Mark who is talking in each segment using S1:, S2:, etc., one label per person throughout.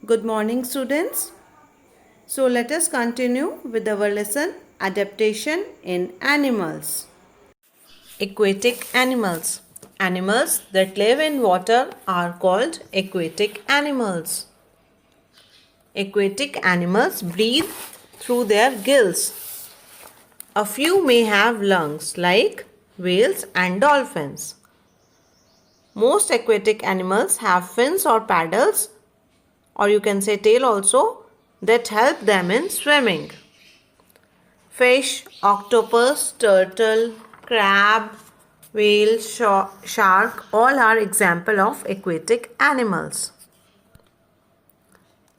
S1: Good morning, students. So let us continue with our lesson Adaptation in Animals. Aquatic animals. Animals that live in water are called aquatic animals. Aquatic animals breathe through their gills. A few may have lungs like whales and dolphins. Most aquatic animals have fins or paddles, or you can say tail also, that help them in swimming. Fish, octopus, turtle, crab, whale, shark all are example of aquatic animals.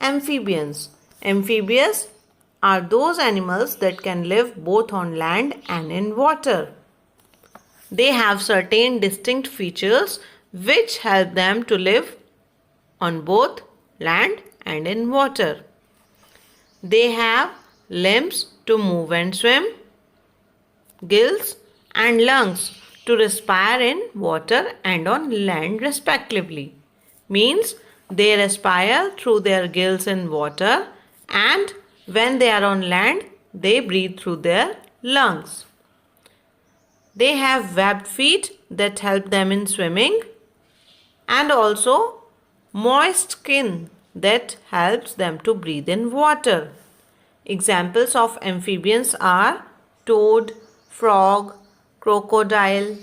S1: Amphibians. Amphibians are those animals that can live both on land and in water. They have certain distinct features which help them to live on both land and in water. They have limbs to move and swim, gills and lungs to respire in water and on land respectively. Means they respire through their gills in water, and when they are on land they breathe through their lungs. They have webbed feet that help them in swimming, and also moist skin that helps them to breathe in water. Examples of amphibians are toad, frog, crocodile.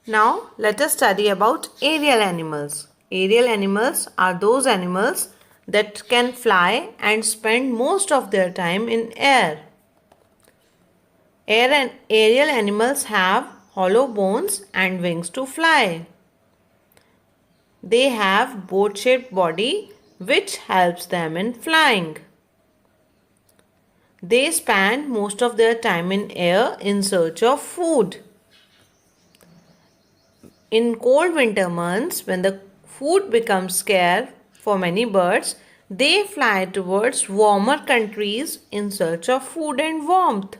S1: Now let us study about aerial animals. Aerial animals are those animals that can fly and spend most of their time in air. Aerial animals have hollow bones and wings to fly. They have boat-shaped body which helps them in flying. They spend most of their time in air in search of food. In cold winter months, when the food becomes scarce for many birds, they fly towards warmer countries in search of food and warmth.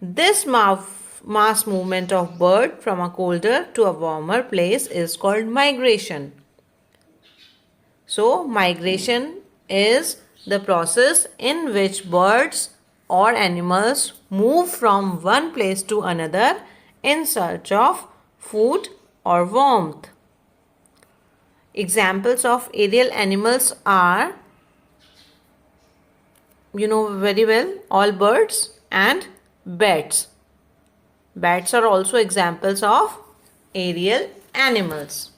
S1: This mass movement of bird from a colder to a warmer place is called migration. So, migration is the process in which birds or animals move from one place to another in search of food or warmth. Examples of aerial animals are, you know very well, all birds and bats. Bats are also examples of aerial animals.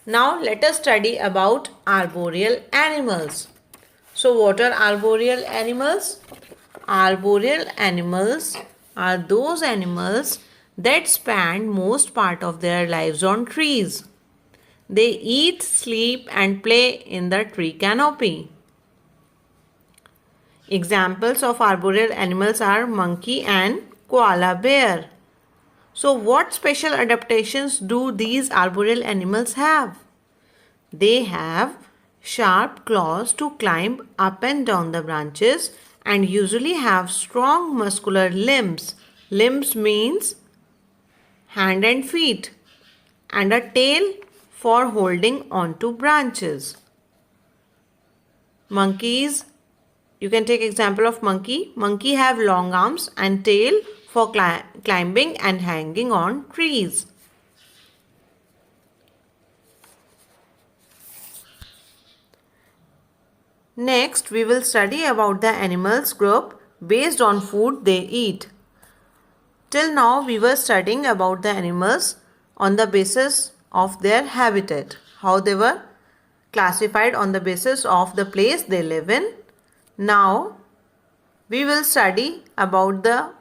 S1: Now let us study about arboreal animals. So what are arboreal animals? Arboreal animals are those animals that spend most part of their lives on trees. They eat, sleep and play in the tree canopy. Examples of arboreal animals are monkey and koala bear. So what special adaptations do these arboreal animals have? They have sharp claws to climb up and down the branches and usually have strong muscular limbs. Limbs means hand and feet, and a tail for holding onto branches. Monkeys, you can take example of monkey. Monkey have long arms and tail for climbing and hanging on trees. Next, we will study about the animals group based on food they eat. Till now, we were studying about the animals on the basis of their habitat, how they were classified on the basis of the place they live in. Now, we will study about the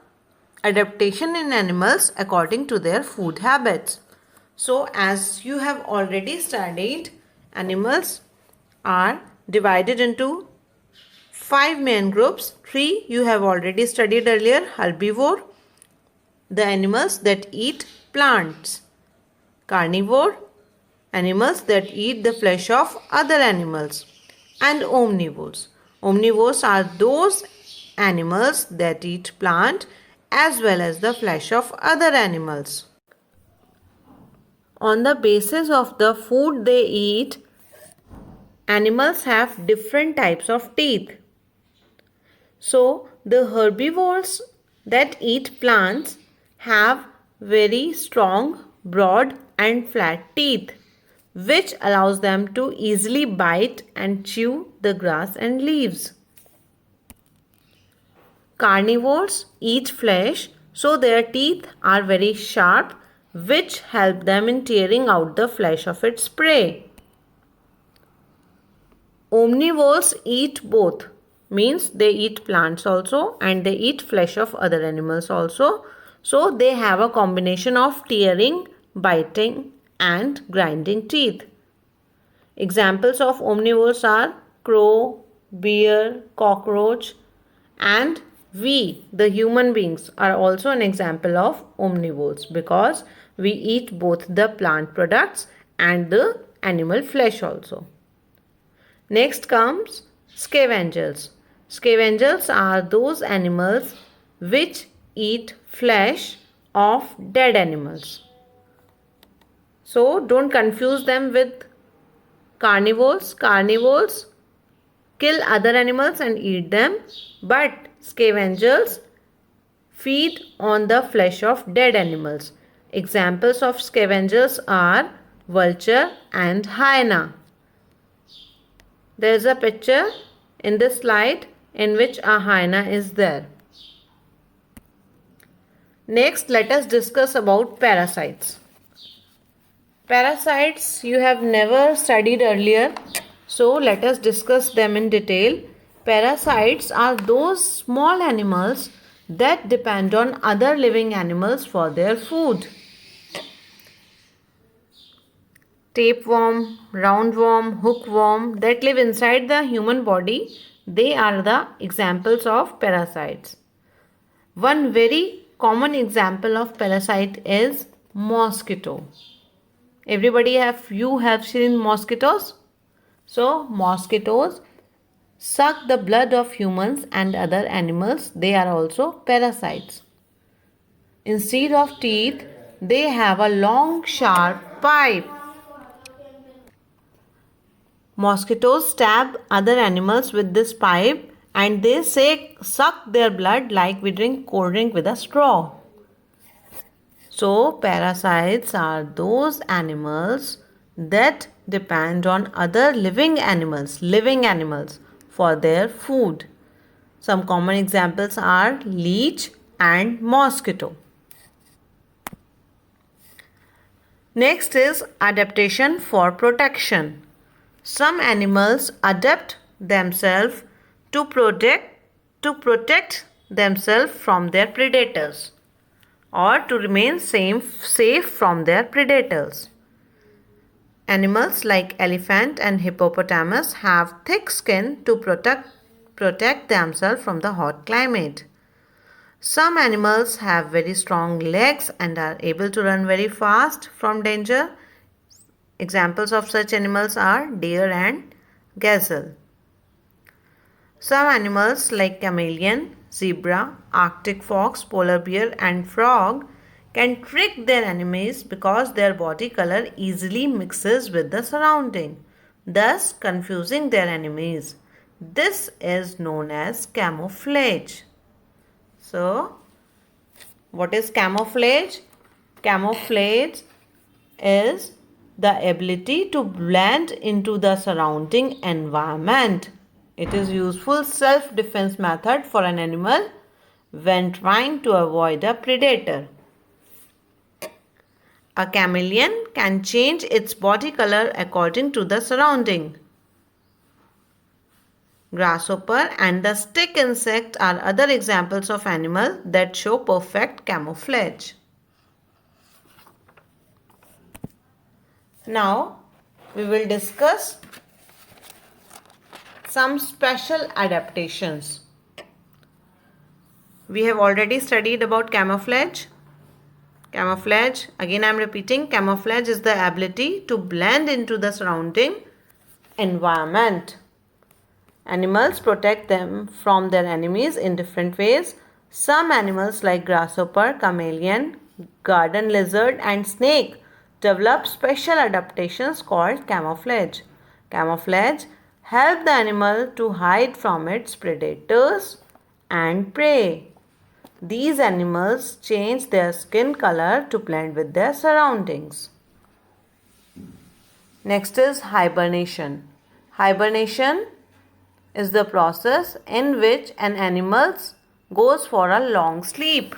S1: adaptation in animals according to their food habits. So, as you have already studied, animals are divided into 5 main groups. 3 you have already studied earlier: herbivore, the animals that eat plants; carnivore, animals that eat the flesh of other animals; and omnivores. Omnivores are those animals that eat plant as well as the flesh of other animals. On the basis of the food they eat, animals have different types of teeth. So, the herbivores that eat plants have very strong, broad and flat teeth, which allows them to easily bite and chew the grass and leaves. Carnivores eat flesh, so their teeth are very sharp, which help them in tearing out the flesh of its prey. Omnivores eat both, means they eat plants also and they eat flesh of other animals also. So they have a combination of tearing, biting and grinding teeth. Examples of omnivores are crow, bear, cockroach, and we, the human beings, are also an example of omnivores because we eat both the plant products and the animal flesh also. Next comes scavengers. Scavengers are those animals which eat flesh of dead animals. So don't confuse them with carnivores. Carnivores kill other animals and eat them, but scavengers feed on the flesh of dead animals. Examples of scavengers are vulture and hyena. There is a picture in this slide in which a hyena is there. Next, let us discuss about parasites. Parasites you have never studied earlier, so let us discuss them in detail. Parasites are those small animals that depend on other living animals for their food. Tapeworm, roundworm, hookworm that live inside the human body, they are the examples of parasites. One very common example of parasite is mosquito. You have seen mosquitoes? So mosquitoes suck the blood of humans and other animals. They are also parasites. Instead of teeth, they have a long sharp pipe. Mosquitoes stab other animals with this pipe and they suck their blood like we drink cold drink with a straw. So parasites are those animals that depend on other living animals for their food. Some common examples are leech and mosquito. Next is adaptation for protection. Some animals adapt themselves to protect themselves from their predators or to remain safe from their predators. Animals like elephant and hippopotamus have thick skin to protect themselves from the hot climate. Some animals have very strong legs and are able to run very fast from danger. Examples of such animals are deer and gazelle. Some animals like chameleon, zebra, Arctic fox, polar bear and frog can trick their enemies because their body color easily mixes with the surrounding, thus confusing their enemies. This is known as camouflage. So, what is camouflage? Camouflage is the ability to blend into the surrounding environment. It is useful self-defense method for an animal when trying to avoid a predator. A chameleon can change its body color according to the surrounding. Grasshopper and the stick insect are other examples of animals that show perfect camouflage. Now, we will discuss some special adaptations. We have already studied about camouflage. Camouflage, again I am repeating, camouflage is the ability to blend into the surrounding environment. Animals protect them from their enemies in different ways. Some animals like grasshopper, chameleon, garden lizard and snake develop special adaptations called camouflage. Camouflage help the animal to hide from its predators and prey. These animals change their skin color to blend with their surroundings. Next is hibernation. Hibernation is the process in which an animal goes for a long sleep.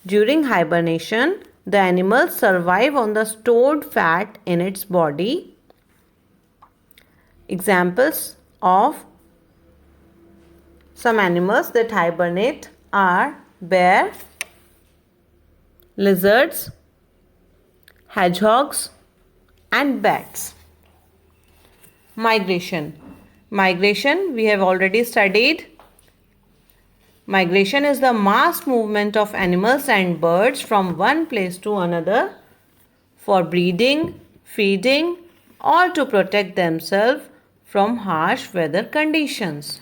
S1: During hibernation, the animals survive on the stored fat in its body. Examples of some animals that hibernate are bear, lizards, hedgehogs, and bats. Migration. Migration we have already studied. Migration is the mass movement of animals and birds from one place to another for breeding, feeding, or to protect themselves from harsh weather conditions.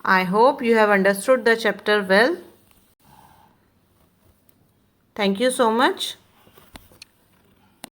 S1: I hope you have understood the chapter well. Thank you so much.